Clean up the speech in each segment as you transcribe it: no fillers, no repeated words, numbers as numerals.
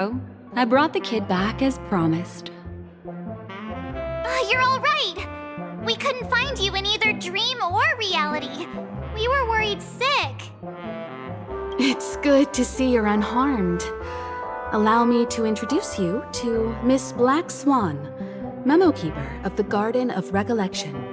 I brought the kid back as promised. You're all right. We couldn't find you in either dream or reality. We were worried sick. It's good to see you're unharmed. Allow me to introduce you to Miss Black Swan, Memo Keeper of the Garden of Recollection.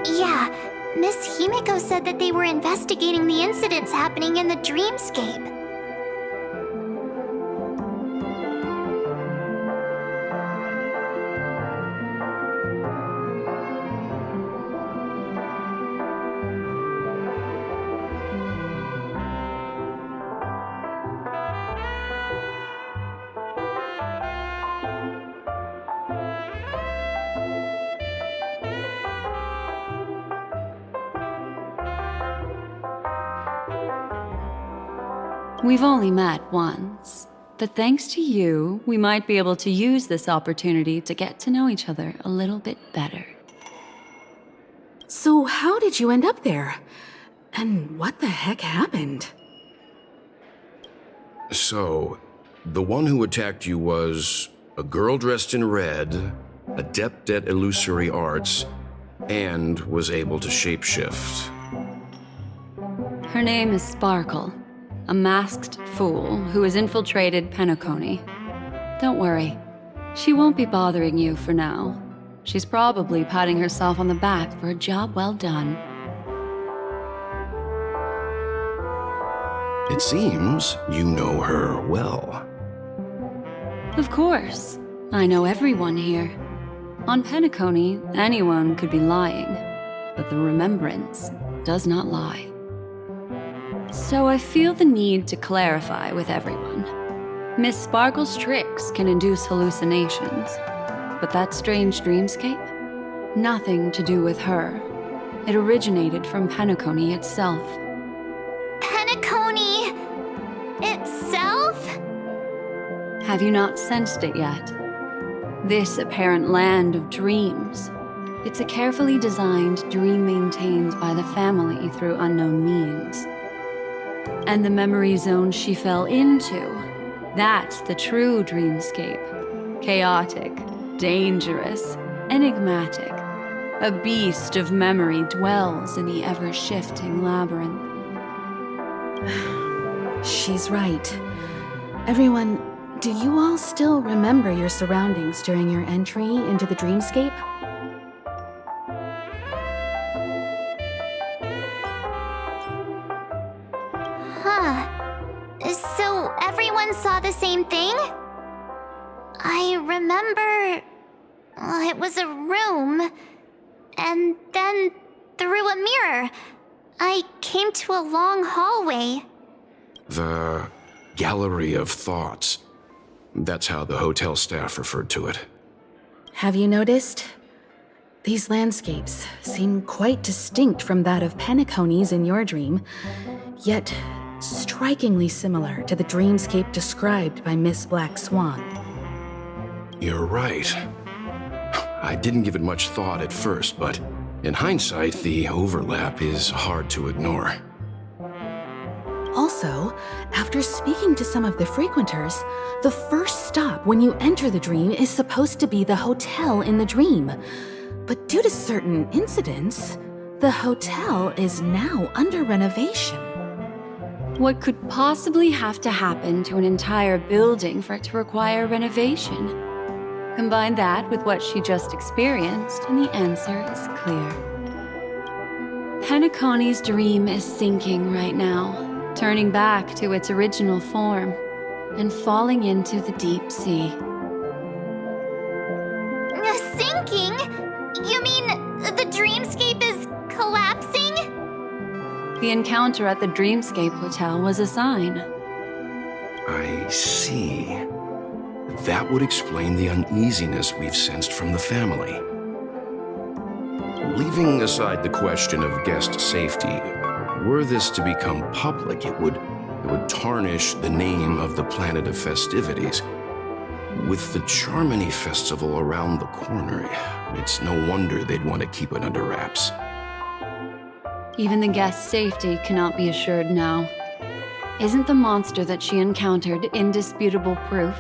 Yeah, Miss Himiko said that they were investigating the incidents happening in the dreamscape. We've only met once, but thanks to you, we might be able to use this opportunity to get to know each other a little bit better. So how did you end up there? And what the heck happened? So, the one who attacked you was a girl dressed in red, adept at illusory arts, and was able to shapeshift. Her name is Sparkle, a masked fool who has infiltrated Penacony. Don't worry, she won't be bothering you for now. She's probably patting herself on the back for a job well done. It seems you know her well. Of course, I know everyone here. On Penacony, anyone could be lying, but the remembrance does not lie. So I feel the need to clarify with everyone. Miss Sparkle's tricks can induce hallucinations, but that strange dreamscape? Nothing to do with her. It originated from Penacony itself. Penacony itself? Have you not sensed it yet? This apparent land of dreams. It's a carefully designed dream maintained by the family through unknown means. And the memory zone she fell into, that's the true dreamscape. Chaotic, dangerous, enigmatic. A beast of memory dwells in the ever-shifting labyrinth. She's right. Everyone, do you all still remember your surroundings during your entry into the dreamscape? So everyone saw the same thing? I remember... it was a room, and then through a mirror, I came to a long hallway. The Gallery of Thoughts. That's how the hotel staff referred to it. Have you noticed? These landscapes seem quite distinct from that of Penacony's in your dream, yet strikingly similar to the dreamscape described by Miss Black Swan. You're right. I didn't give it much thought at first, but in hindsight, the overlap is hard to ignore. Also, after speaking to some of the frequenters, the first stop when you enter the dream is supposed to be the hotel in the dream. But due to certain incidents, the hotel is now under renovation. What could possibly have to happen to an entire building for it to require renovation? Combine that with what she just experienced, and the answer is clear. Penacony's dream is sinking right now, turning back to its original form, and falling into the deep sea. Sinking? You mean the dreamscape is collapsing? The encounter at the Dreamscape Hotel was a sign. I see. That would explain the uneasiness we've sensed from the family. Leaving aside the question of guest safety, were this to become public, it would tarnish the name of the planet of festivities. With the Charmony Festival around the corner, it's no wonder they'd want to keep it under wraps. Even the guest's safety cannot be assured now. Isn't the monster that she encountered indisputable proof?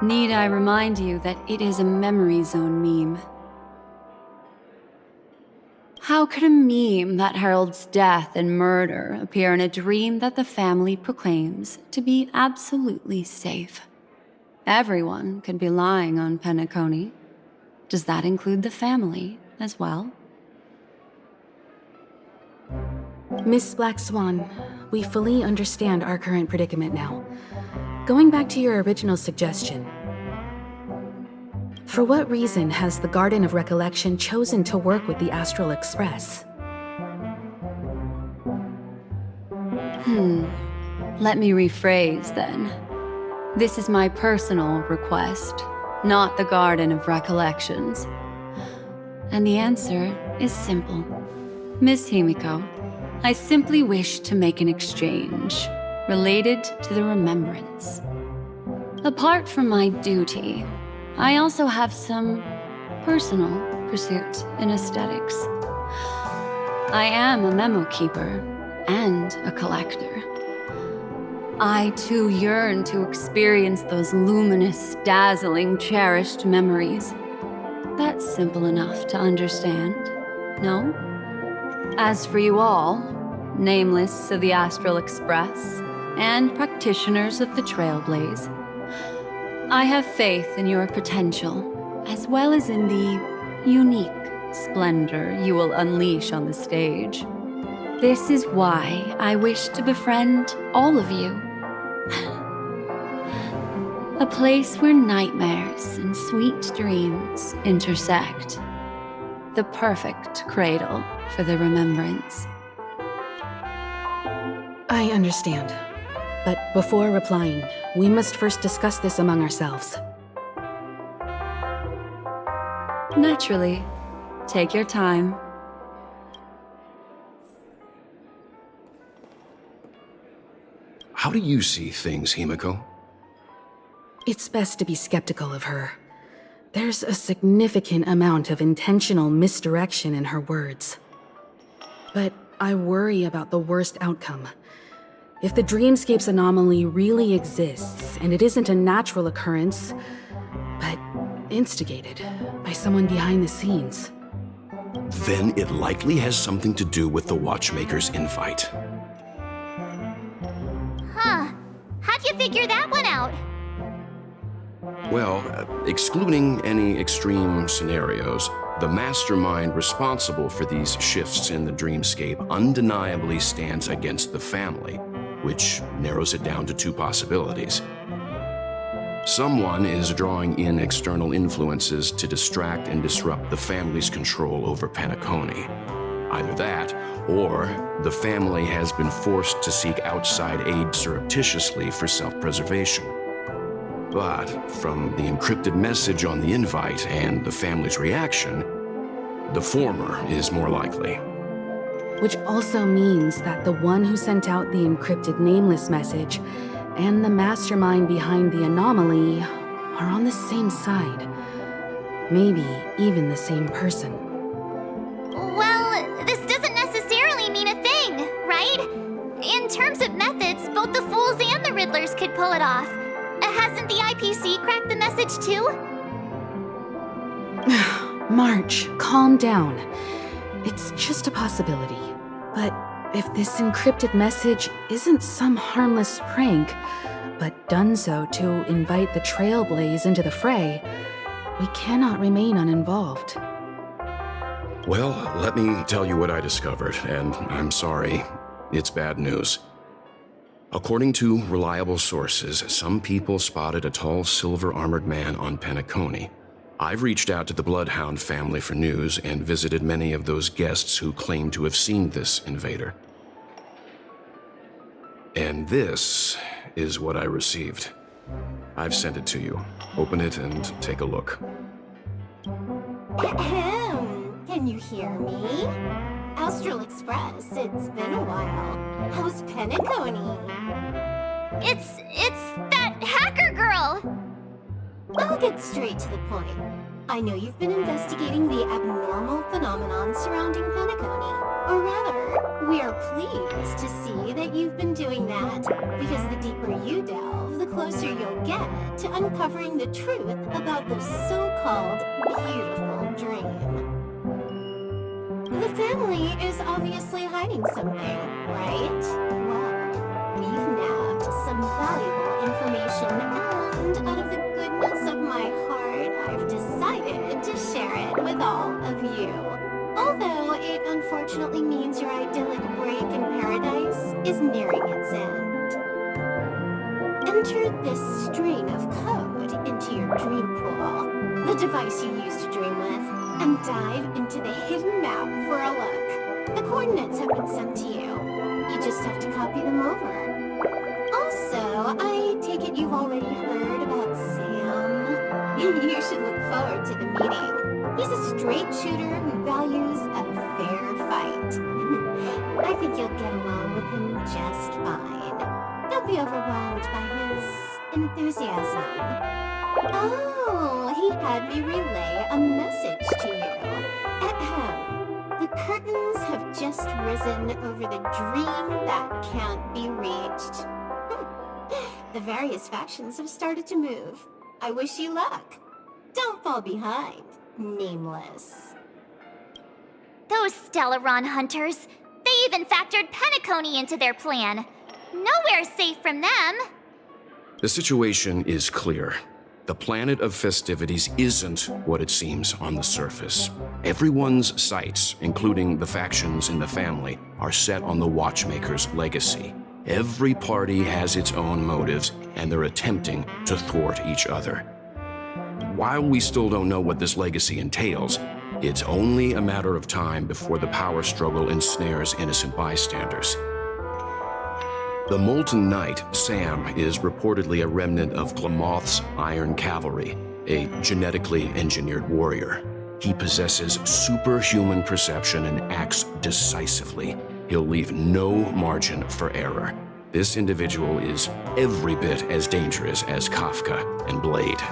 Need I remind you that it is a memory zone meme? How could a meme that heralds death and murder appear in a dream that the family proclaims to be absolutely safe? Everyone could be lying on Penacony. Does that include the family as well? Miss Black Swan, we fully understand our current predicament now. Going back to your original suggestion, for what reason has the Garden of Recollection chosen to work with the Astral Express? Let me rephrase then. This is my personal request, not the Garden of Recollections. And the answer is simple. Miss Himiko, I simply wish to make an exchange related to the remembrance. Apart from my duty, I also have some personal pursuit in aesthetics. I am a memo keeper and a collector. I too yearn to experience those luminous, dazzling, cherished memories. That's simple enough to understand, no? As for you all, nameless of the Astral Express and practitioners of the Trailblaze, I have faith in your potential, as well as in the unique splendor you will unleash on the stage. This is why I wish to befriend all of you. A place where nightmares and sweet dreams intersect. The perfect cradle for the remembrance. I understand. But before replying, we must first discuss this among ourselves. Naturally. Take your time. How do you see things, Himiko? It's best to be skeptical of her. There's a significant amount of intentional misdirection in her words. But I worry about the worst outcome. If the Dreamscape's anomaly really exists, and it isn't a natural occurrence, but instigated by someone behind the scenes, Then it likely has something to do with the Watchmaker's invite. Huh. How'd you figure that one out? Well, excluding any extreme scenarios, the mastermind responsible for these shifts in the dreamscape undeniably stands against the family, which narrows it down to two possibilities. Someone is drawing in external influences to distract and disrupt the family's control over Penacony. Either that, or the family has been forced to seek outside aid surreptitiously for self-preservation. But from the encrypted message on the invite and the family's reaction, the former is more likely. which also means that the one who sent out the encrypted nameless message and the mastermind behind the anomaly are on the same side. Maybe even the same person. Well, this doesn't necessarily mean a thing, right? In terms of methods, both the Fools and the Riddlers could pull it off. Hasn't the IPC cracked the message too? March, calm down. It's just a possibility. But if this encrypted message isn't some harmless prank, but done so to invite the Trailblaze into the fray, we cannot remain uninvolved. Well, let me tell you what I discovered, and I'm sorry, it's bad news. According to reliable sources, some people spotted a tall silver-armored man on Penacony. I've reached out to the Bloodhound family for news and visited many of those guests who claim to have seen this invader. And this is what I received. I've sent it to you. Open it and take a look. Ahem. Can you hear me? Astral Express, it's been a while. How's Penacony? It's that hacker girl! I'll get straight to the point. I know you've been investigating the abnormal phenomenon surrounding Penacony. Or rather, we are pleased to see that you've been doing that, because the deeper you delve, the closer you'll get to uncovering the truth about the so-called beautiful dream. The family is obviously hiding something, right? Well, we've nabbed some valuable information, and out of the goodness of my heart, I've decided to share it with all of you. Although it unfortunately means your idyllic break in paradise is nearing its end. Enter this string of code into your dream pool, the device you use to dream with, and dive into the hidden map for a look. The coordinates have been sent to you. You just have to copy them over. Also, I take it you've already heard about Sam. You should look forward to the meeting. He's a straight shooter who values a fair fight. I think you'll get along with him just fine. Don't be overwhelmed by his enthusiasm. Oh, he had me relay a message to you. Ahem. The curtains have just risen over the dream that can't be reached. The various factions have started to move. I wish you luck. Don't fall behind, Nameless. Those Stellaron hunters, they even factored Penacony into their plan. Nowhere's safe from them. The situation is clear. The planet of festivities isn't what it seems on the surface. Everyone's sights, including the factions in the family, are set on the Watchmaker's legacy. Every party has its own motives, and they're attempting to thwart each other. While we still don't know what this legacy entails, it's only a matter of time before the power struggle ensnares innocent bystanders. The Molten Knight, Sam, is reportedly a remnant of Glamoth's Iron Cavalry, a genetically engineered warrior. He possesses superhuman perception and acts decisively. He'll leave no margin for error. This individual is every bit as dangerous as Kafka and Blade.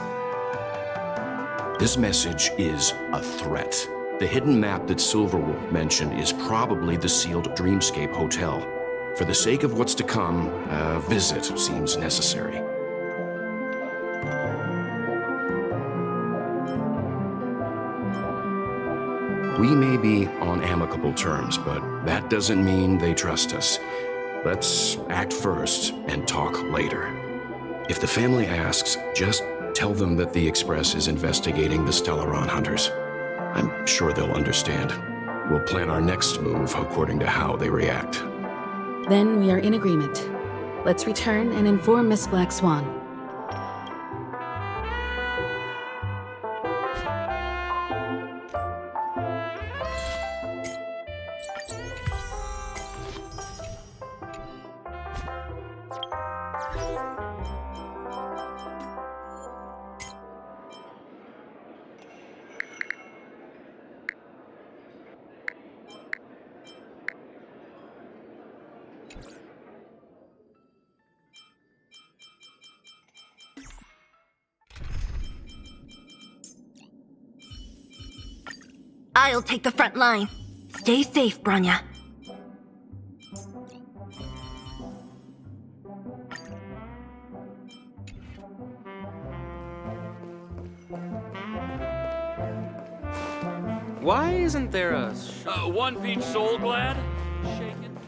This message is a threat. The hidden map that Silverwolf mentioned is probably the sealed Dreamscape Hotel. For the sake of what's to come, a visit seems necessary. We may be on amicable terms, but that doesn't mean they trust us. Let's act first and talk later. If the family asks, just tell them that the Express is investigating the Stellaron hunters. I'm sure they'll understand. We'll plan our next move according to how they react. Then we are in agreement. Let's return and inform Miss Black Swan. I'll take the front line. Stay safe, Branya. Why isn't there a One Peach Soul Glad? Shaken?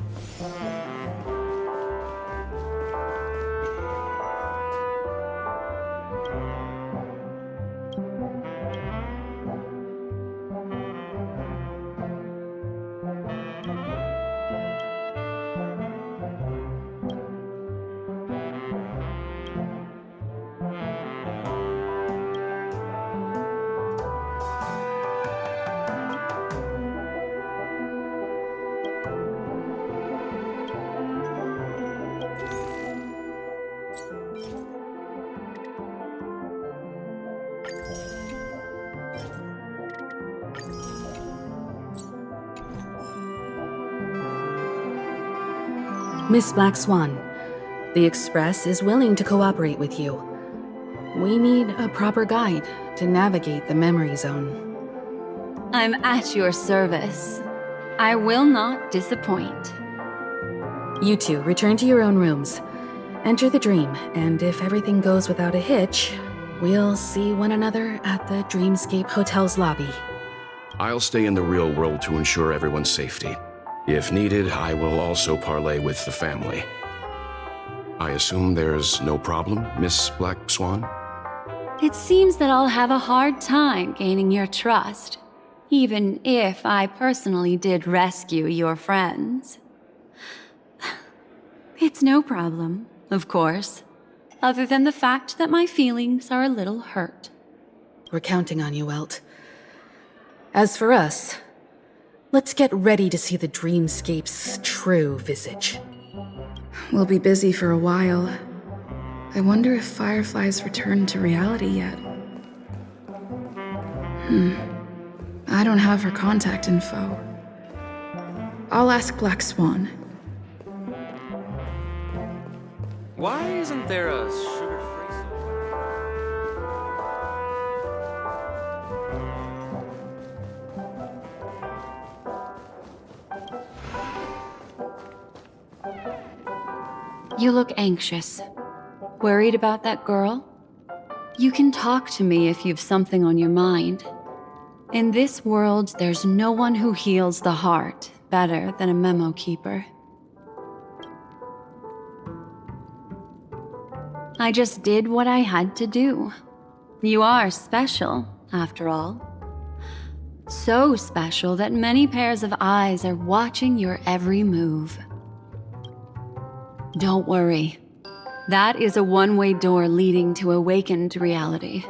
Miss Black Swan, the Express is willing to cooperate with you. We need a proper guide to navigate the memory zone. I'm at your service. I will not disappoint. You two return to your own rooms. Enter the dream, and if everything goes without a hitch, we'll see one another at the Dreamscape Hotel's lobby. I'll stay in the real world to ensure everyone's safety. If needed, I will also parley with the family. I assume there's no problem, Miss Black Swan? It seems that I'll have a hard time gaining your trust, even if I personally did rescue your friends. It's no problem, of course, other than the fact that my feelings are a little hurt. We're counting on you, Welt. As for us, let's get ready to see the Dreamscape's true visage. We'll be busy for a while. I wonder if Firefly's returned to reality yet. I don't have her contact info. I'll ask Black Swan. Why isn't there a sugar-free You look anxious. Worried about that girl? You can talk to me if you've something on your mind. In this world, there's no one who heals the heart better than a memo keeper. I just did what I had to do. You are special, after all. So special that many pairs of eyes are watching your every move. Don't worry. That is a one-way door leading to awakened reality.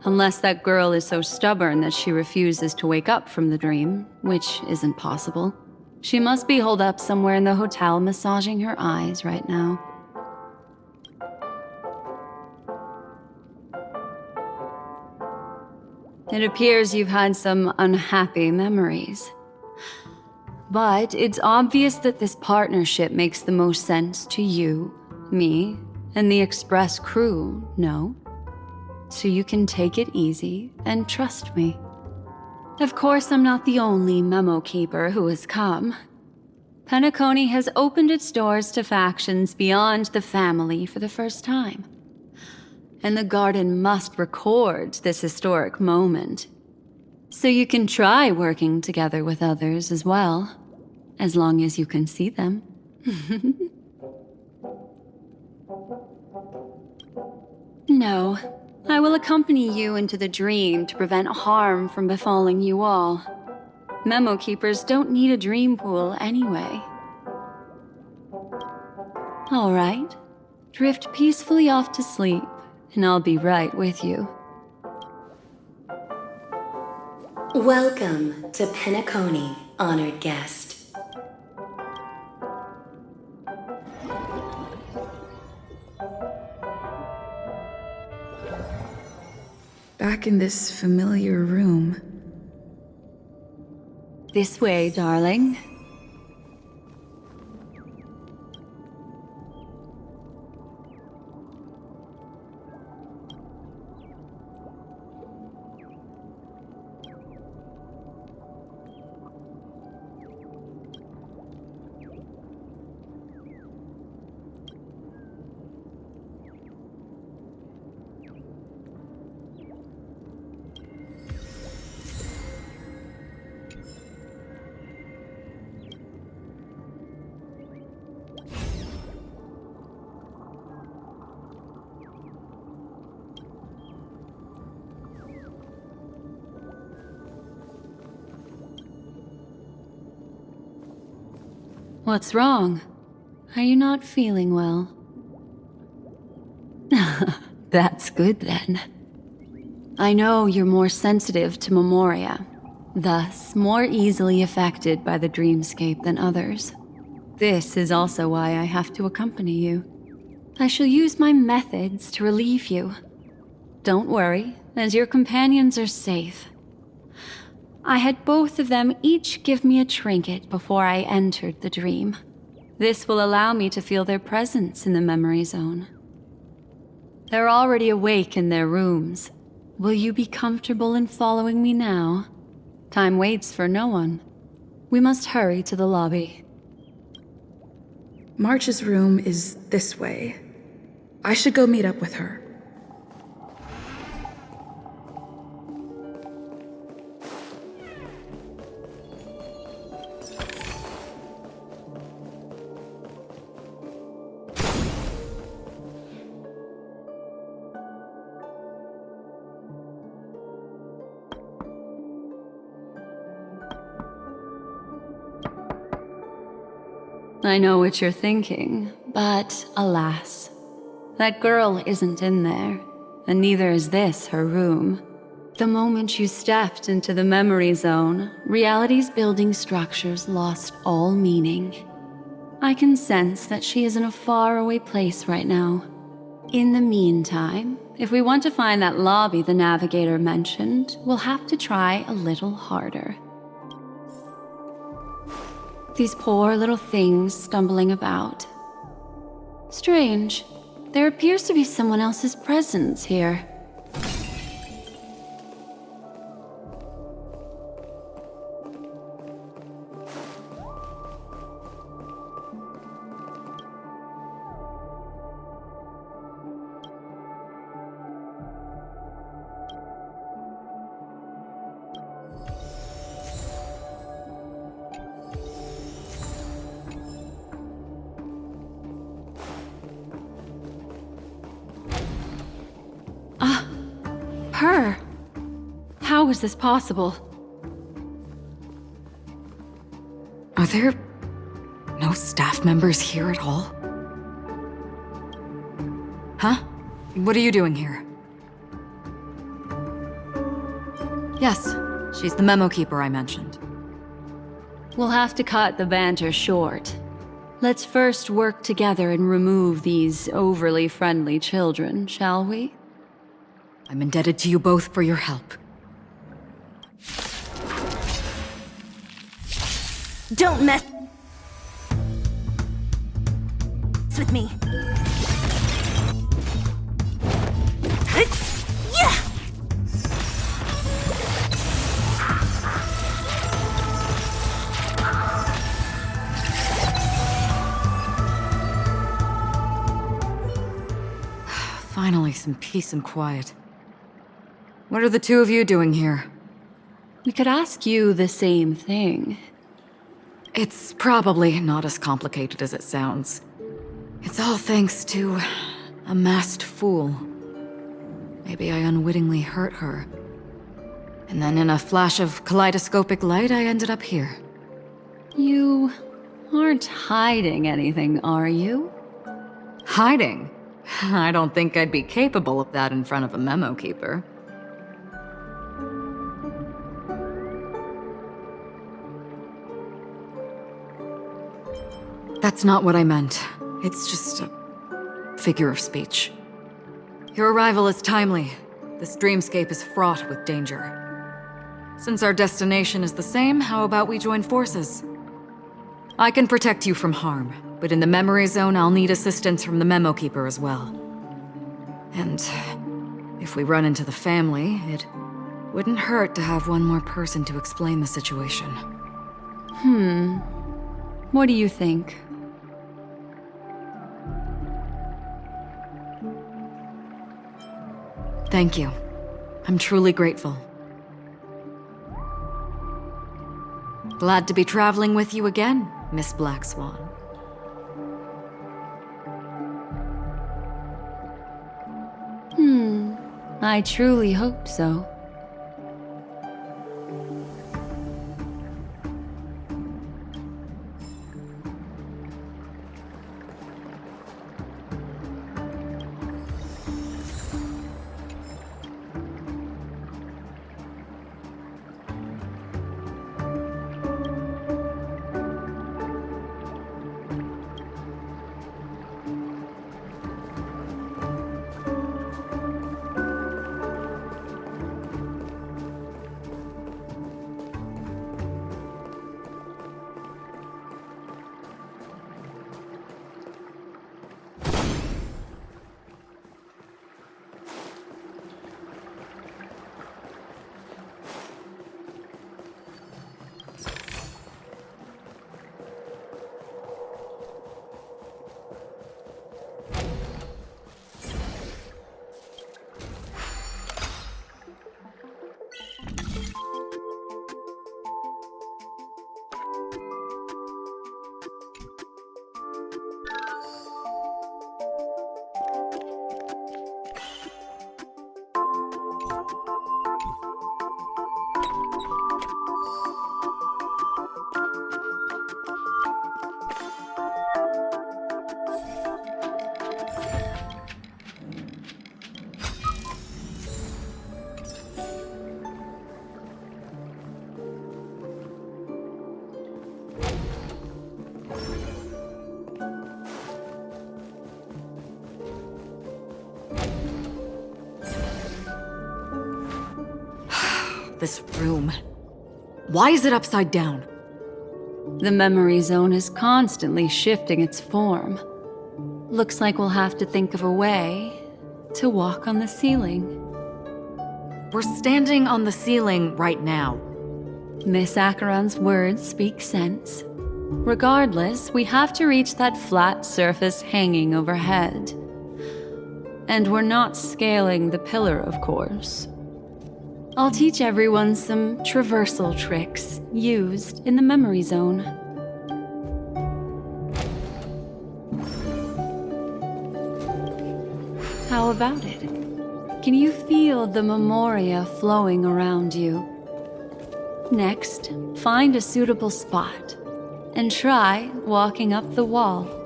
Unless that girl is so stubborn that she refuses to wake up from the dream, which isn't possible. She must be holed up somewhere in the hotel massaging her eyes right now. It appears you've had some unhappy memories. But it's obvious that this partnership makes the most sense to you, me, and the Express crew, no? So you can take it easy and trust me. Of course, I'm not the only memo keeper who has come. Penacony has opened its doors to factions beyond the family for the first time. And the Garden must record this historic moment. So you can try working together with others as well, as long as you can see them. No, I will accompany you into the dream to prevent harm from befalling you all. Memo keepers don't need a dream pool anyway. All right, drift peacefully off to sleep, and I'll be right with you. Welcome to Penacony, honored guest. Back in this familiar room. This way, darling. What's wrong? Are you not feeling well? That's good then. I know you're more sensitive to Memoria, thus more easily affected by the dreamscape than others. This is also why I have to accompany you. I shall use my methods to relieve you. Don't worry, as your companions are safe. I had both of them each give me a trinket before I entered the dream. This will allow me to feel their presence in the memory zone. They're already awake in their rooms. Will you be comfortable in following me now? Time waits for no one. We must hurry to the lobby. March's room is this way. I should go meet up with her. I know what you're thinking, but alas, that girl isn't in there, and neither is this her room. The moment you stepped into the memory zone, reality's building structures lost all meaning. I can sense that she is in a faraway place right now. In the meantime, if we want to find that lobby the navigator mentioned, we'll have to try a little harder. These poor little things stumbling about. Strange. There appears to be someone else's presence here. Her? How is this possible? Are there no staff members here at all? Huh? What are you doing here? Yes, she's the memo keeper I mentioned. We'll have to cut the banter short. Let's first work together and remove these overly friendly children, shall we? I'm indebted to you both for your help. Don't mess with me. Yeah! Finally, some peace and quiet. What are the two of you doing here? We could ask you the same thing. It's probably not as complicated as it sounds. It's all thanks to a masked fool. Maybe I unwittingly hurt her. And then in a flash of kaleidoscopic light, I ended up here. You aren't hiding anything, are you? Hiding? I don't think I'd be capable of that in front of a memo keeper. That's not what I meant. It's just a figure of speech. Your arrival is timely. This dreamscape is fraught with danger. Since our destination is the same, how about we join forces? I can protect you from harm, but in the memory zone, I'll need assistance from the memo keeper as well. And if we run into the family, it wouldn't hurt to have one more person to explain the situation. What do you think? Thank you. I'm truly grateful. Glad to be traveling with you again, Miss Black Swan. I truly hope so. this room. Why is it upside down? The memory zone is constantly shifting its form. Looks like we'll have to think of a way to walk on the ceiling. We're standing on the ceiling right now. Miss Acheron's words speak sense. Regardless, we have to reach that flat surface hanging overhead. And we're not scaling the pillar, of course. I'll teach everyone some traversal tricks used in the memory zone. How about it? Can you feel the memoria flowing around you? Next, find a suitable spot and try walking up the wall.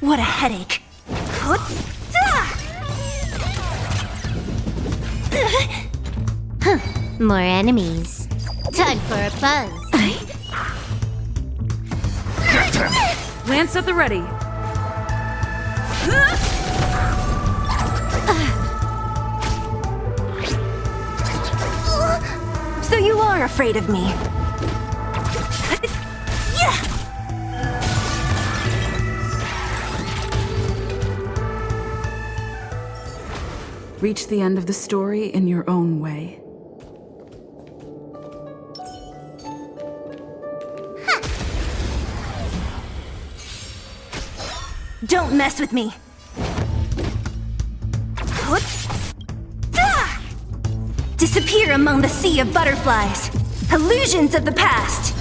What a headache. More enemies. Time for a buzz. Lance at the ready. So you are afraid of me. Reach the end of the story in your own way. Don't mess with me. Disappear among the sea of butterflies. Illusions of the past.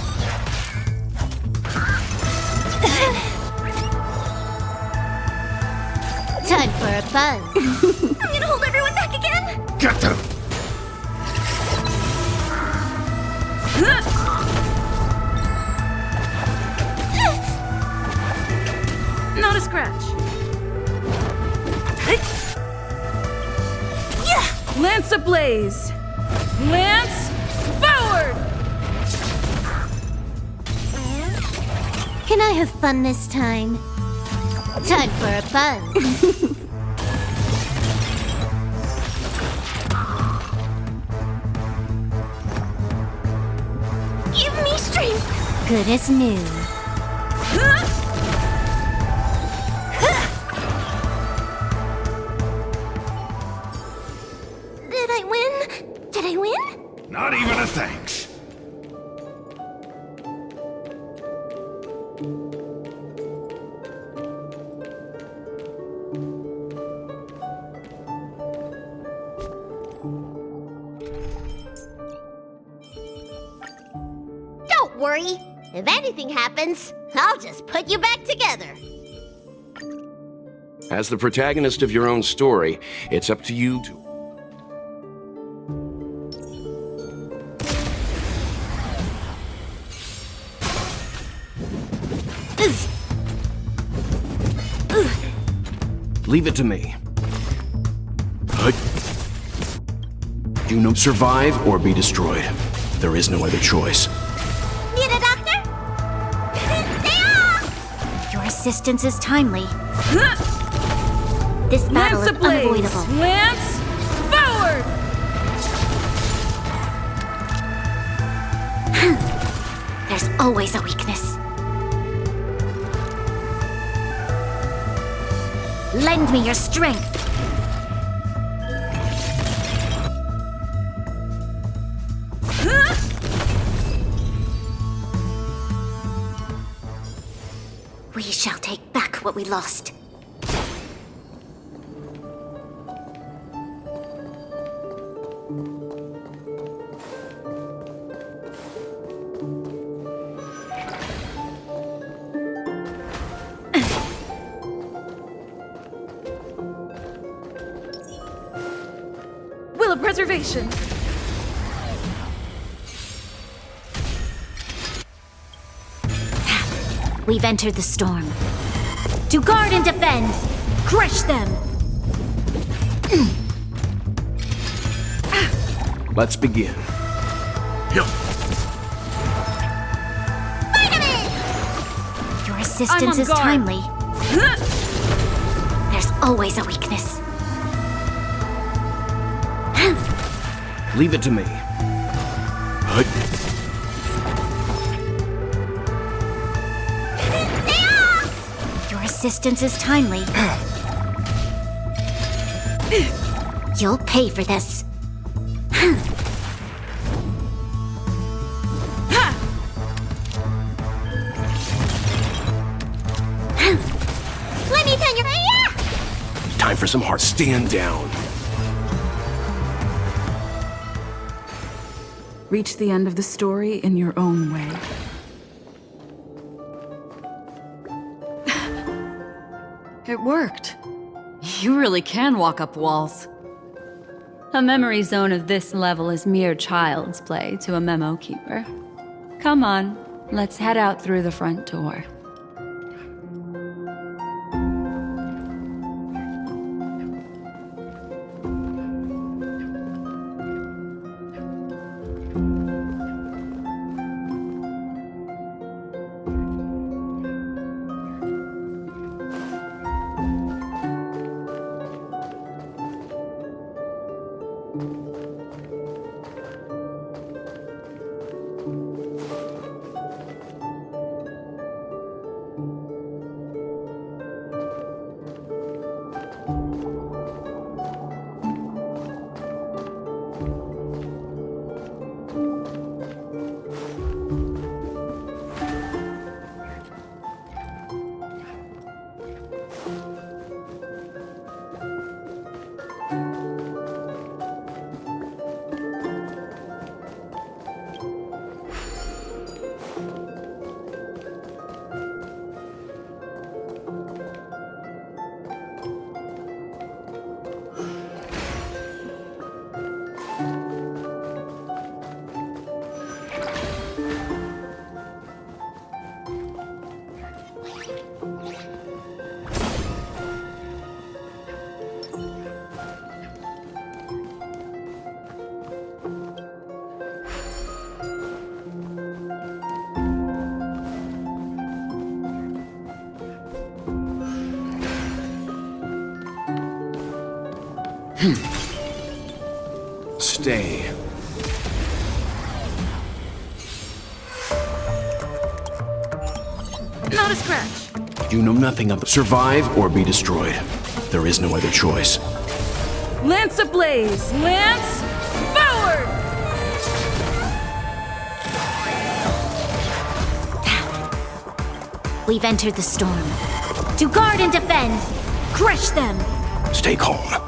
Time for a buzz. I'm gonna hold everyone back again. Get them! Not a scratch. Lance ablaze! Lance forward! Can I have fun this time? Time for a buzz. Give me strength. Good as new. Did I win? Did I win? Not even a thanks. Don't worry. If anything happens, I'll just put you back together. As the protagonist of your own story, it's up to you to... Leave it to me. Do not survive or be destroyed. There is no other choice. Need a doctor? Your assistance is timely. This battle Lance is ablaze! unavoidable. Lance forward! There's always a weakness. Lend me your strength. We shall take back what we lost. Will of preservation! We've entered the storm. To guard and defend! Crush them! Let's begin. Your assistance on is guard. timely. always a weakness. Leave it to me. Your assistance is timely. You'll pay for this. Let me turn your... Time for some heart. Stand down. Reach the end of the story in your own way. It worked. You really can walk up walls. A memory zone of this level is mere child's play to a memo keeper. Come on, let's head out through the front door. Stay. Not a scratch. You know nothing of the survive or be destroyed. There is no other choice. Lance ablaze! Lance forward! We've entered the storm. To guard and defend! Crush them! Stay calm.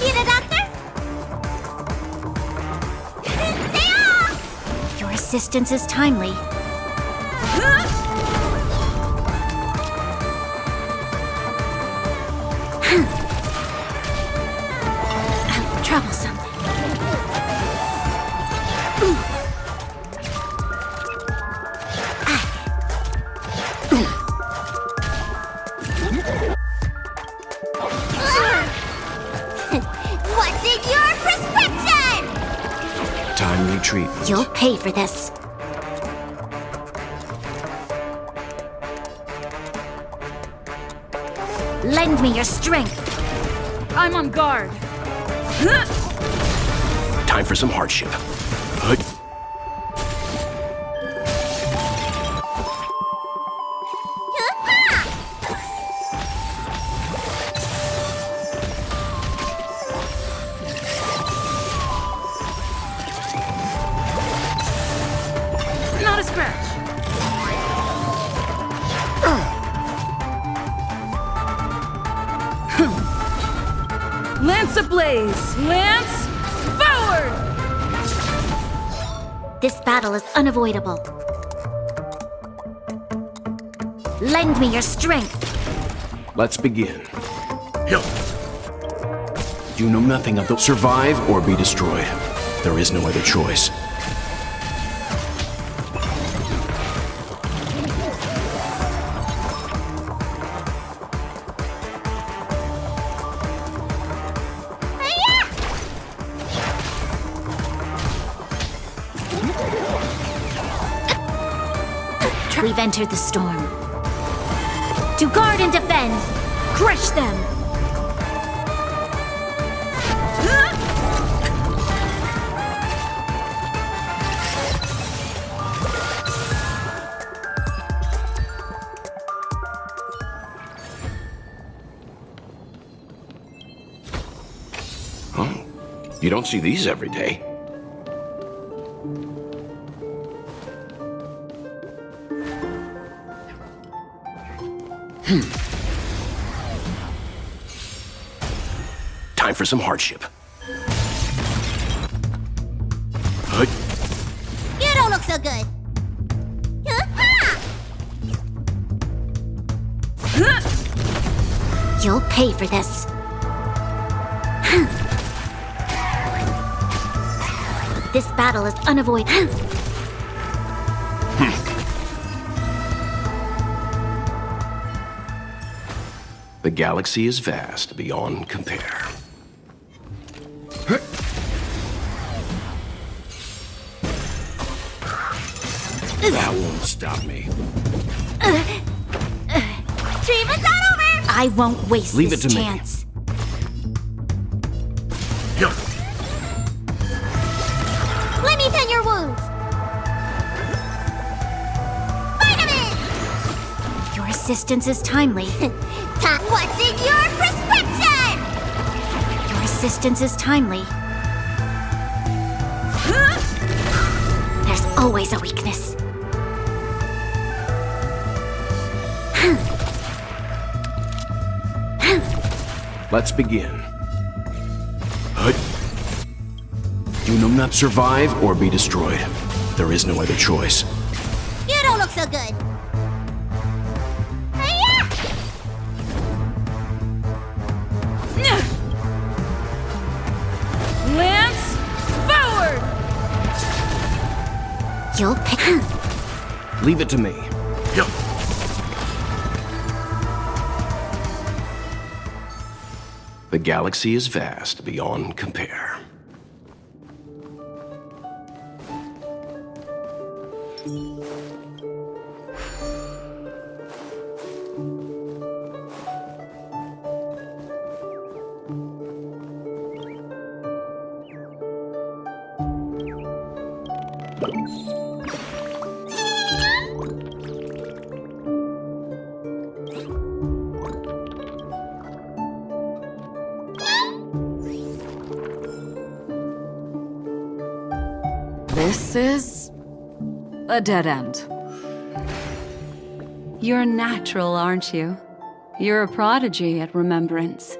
Need a doctor? Your assistance is timely. Troublesome. What's in your prescription? Timely treatment. You'll pay for this. Lend me your strength. I'm on guard. Time for some hardship. Not a scratch. Lance ablaze! Lance forward! This battle is unavoidable. Lend me your strength. Let's begin. You know nothing of the survive or be destroyed. There is no other choice. We've entered the storm. To guard and defend, Crush them! Oh, you don't see these every day. Time for some hardship. Huh? You don't look so good. You'll pay for this. This battle is unavoidable. The galaxy is vast beyond compare. That won't stop me. Dream is not over! I won't waste Leave this it to me. chance. Let me tend your wounds. Vitamin! Your assistance is timely. What's in your prescription? Your assistance is timely. There's always a weakness. Let's begin. Hut. Do numbnut survive or be destroyed? There is no other choice. You don't look so good. Lance, forward! You'll pick. Leave it to me. The galaxy is vast beyond compare. This is a dead end. You're natural, aren't you? You're a prodigy at remembrance.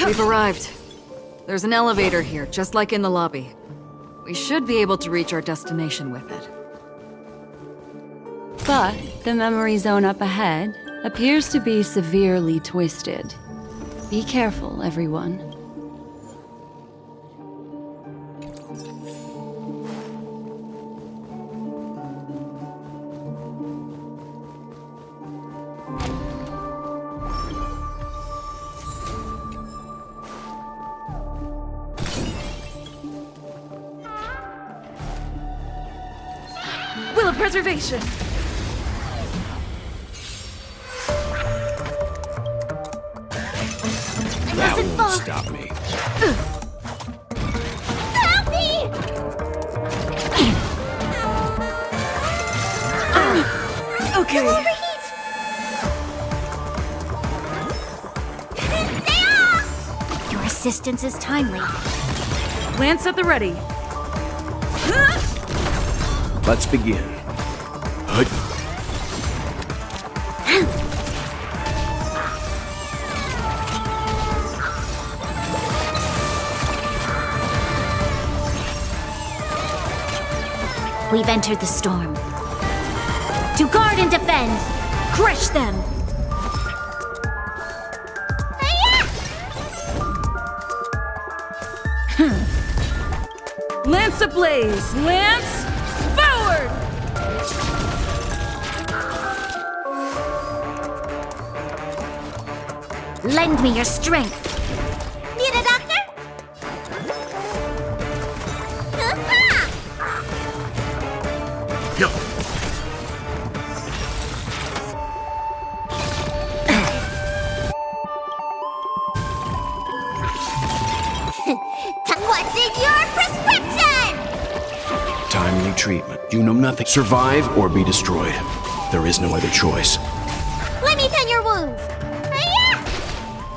We've arrived. There's an elevator here, just like in the lobby. We should be able to reach our destination with it. But the memory zone up ahead appears to be severely twisted. Be careful, everyone. Will of preservation! That won't stop me. Help me! Okay. Overheat! Stay off! Your assistance is timely. Lance at the ready. Let's begin. Hut. We've entered the storm. To guard and defend! Crush them! Lance ablaze! Lance forward! Lend me your strength! Need a doctor? Yo. What's in your prescription? Timely treatment. You know nothing. Survive or be destroyed. There is no other choice. Let me tend your wounds.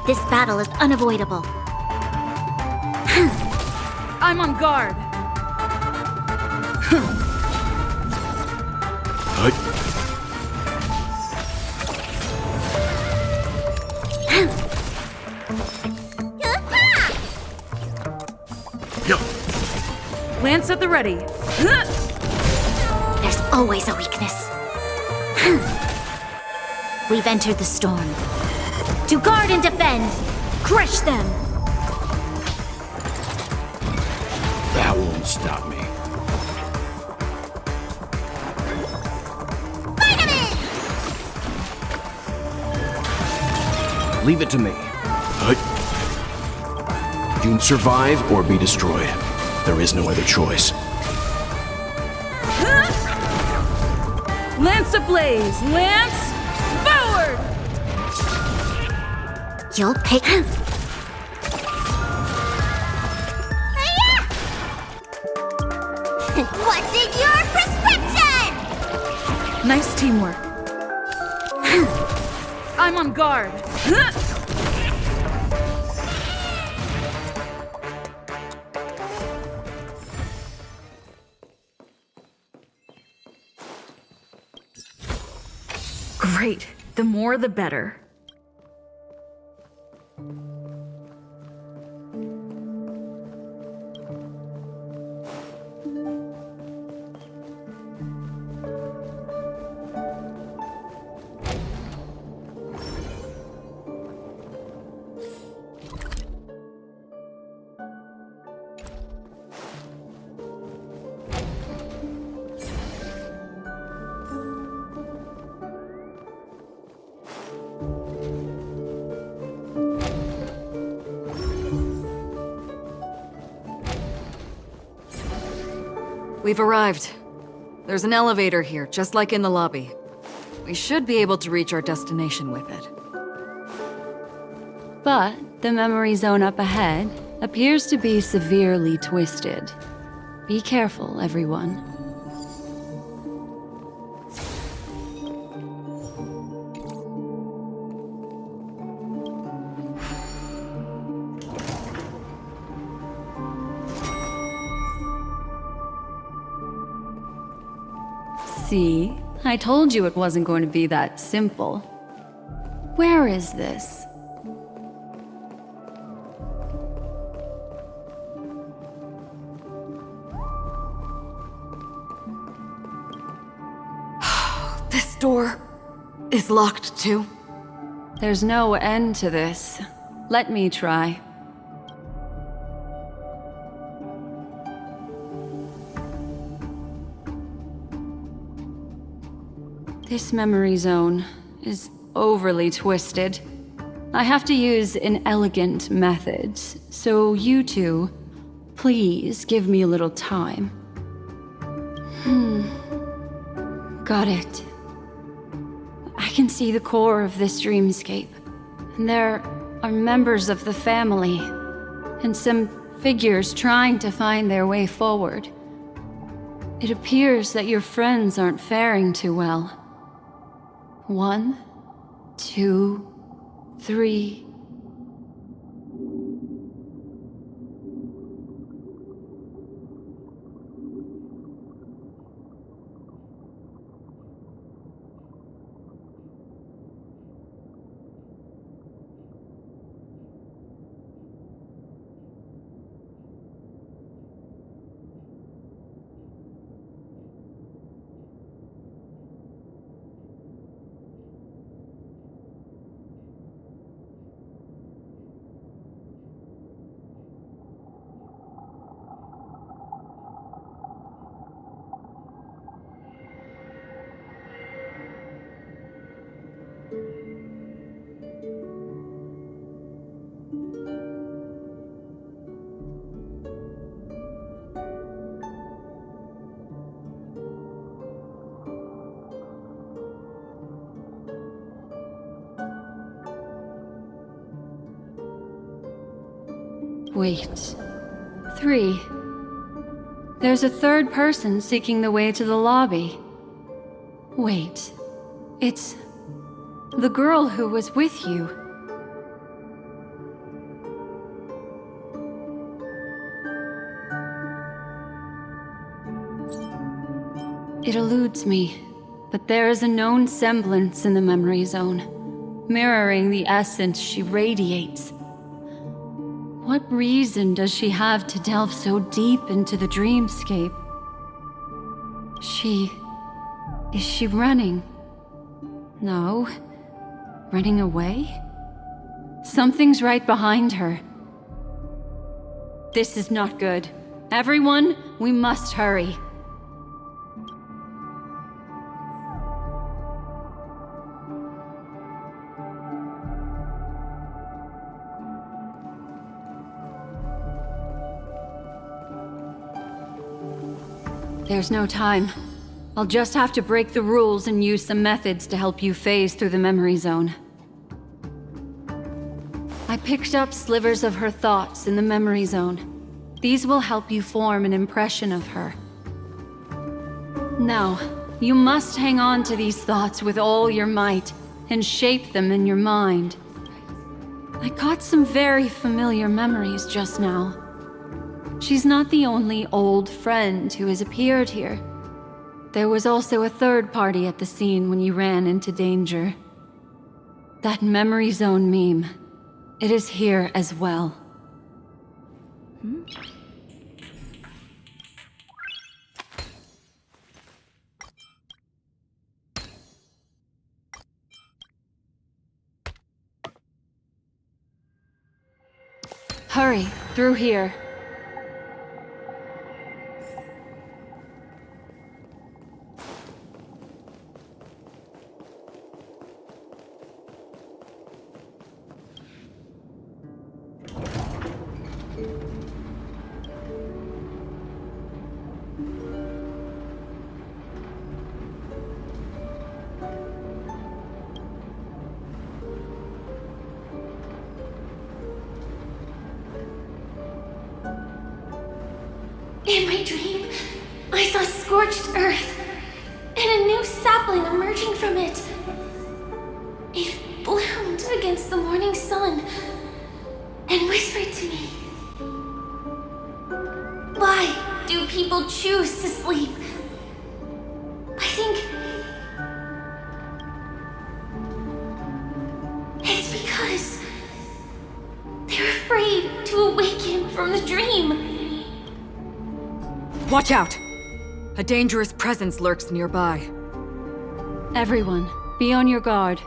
This battle is unavoidable. I'm on guard. Yo. Lance at the ready. There's always a weakness. We've entered the storm. To guard and defend! Crush them! That won't stop me. Leave it to me. You survive or be destroyed. There is no other choice. Lance ablaze! Lance forward! You'll pick. What's in your prescription? Nice teamwork. I'm on guard. Great. The more the better. We've arrived. There's an elevator here, just like in the lobby. We should be able to reach our destination with it. But the memory zone up ahead appears to be severely twisted. Be careful, everyone. See? I told you it wasn't going to be that simple. Where is this? This door is locked too. There's no end to this. Let me try. This memory zone is overly twisted. I have to use inelegant methods, so you two, please give me a little time. Got it. I can see the core of this dreamscape, and there are members of the family, and some figures trying to find their way forward. It appears that your friends aren't faring too well. 1, 2, 3. Wait. 3. There's a third person seeking the way to the lobby. Wait. It's the girl who was with you. It eludes me, but there is a known semblance in the memory zone, mirroring the essence she radiates. What reason does she have to delve so deep into the dreamscape? Is she running? No. Running away? Something's right behind her. This is not good. Everyone, we must hurry. There's no time. I'll just have to break the rules and use some methods to help you phase through the memory zone. I picked up slivers of her thoughts in the memory zone. These will help you form an impression of her. Now, you must hang on to these thoughts with all your might and shape them in your mind. I caught some very familiar memories just now. She's not the only old friend who has appeared here. There was also a third party at the scene when you ran into danger. That memory zone meme, it is here as well. Hurry, through here. In my dream, I saw scorched earth, and a new sapling emerging from it. It bloomed against the morning sun, and whispered to me. Why do people choose to sleep? I think it's because they're afraid to awaken from the dream. Watch out! A dangerous presence lurks nearby. Everyone, be on your guard.